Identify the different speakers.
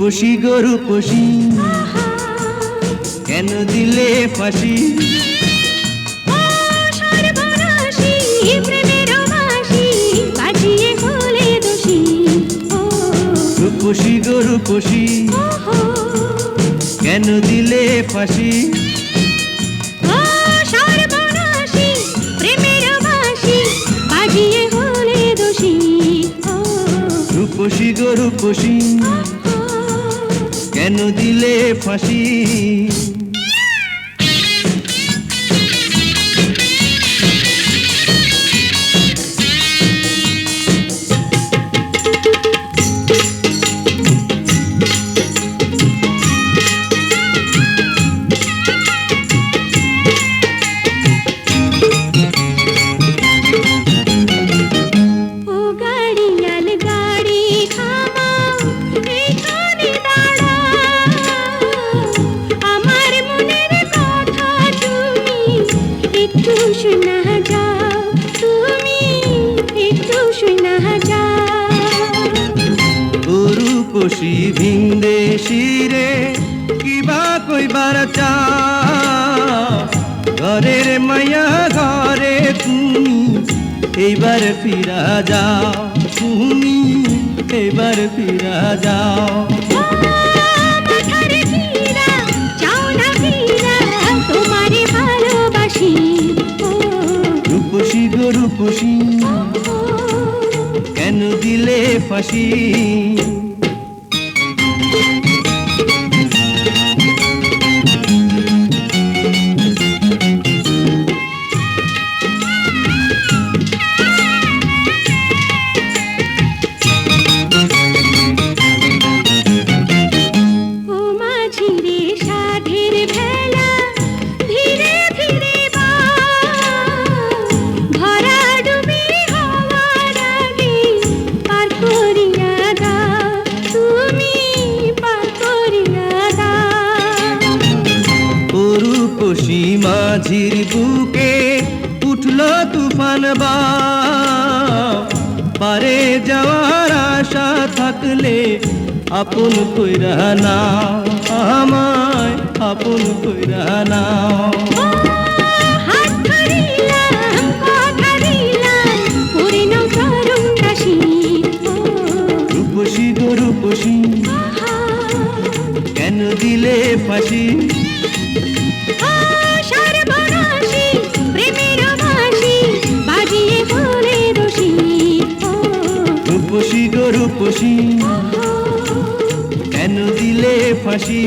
Speaker 1: রূপসী গো রূপসী কেন দিলে ফাঁসি
Speaker 2: ও সর্বনাশী প্রেমের বাঁশি বাজিয়ে হলে দোষী ও
Speaker 1: রূপসী গো রূপসী কেন দিলে ফাঁসি
Speaker 2: ও সর্বনাশী প্রেমের বাঁশি বাজিয়ে হলে দোষী ও
Speaker 1: রূপসী গো রূপসী কেন দিলে ফাঁসি
Speaker 2: ও গাড়িয়াল গাড়ি থামাও এইখানে দাঁড়াও আমার মনের কথা তুমি একটু শোনা যাও তুমি একটু শোনা যাও
Speaker 1: ও রূপসী ভিনদেশী রে কিবা কইবার চা ঘরের মায়া ঘরে তুমি এইবার ফিরা যাও তুমি এইবার ফিরা যাও
Speaker 2: মাথার ফিরা যাও না ফিরা তোমারে ভালোবাসি ও
Speaker 1: রূপসী গো রূপসী কেন দিলে ফাঁসি
Speaker 2: ও মাঝি রে সাধের ভেলা ধীরে ধীরে ভরা ডুবি হওয়ার আগে পার করিয়া দাও তুমি পার করিয়া দাও
Speaker 1: ও রূপসী মাঝির বুকে উঠল তুফান বা পারে যাওয়ার আশা থাকলে আপন কইরা নাও আমায় আপন কইরা নাও
Speaker 2: হাত ধরিলাম কথা দিলাম করে নাও চরম দাসী ও
Speaker 1: রূপসী গো রূপসী কেন দিলে ফাঁসি
Speaker 2: ও সর্বনাশী প্রেমের বাঁশি বাজিয়ে বলে দোষী ও
Speaker 1: রূপসী গো রূপসী কেন দিলে ফাঁসি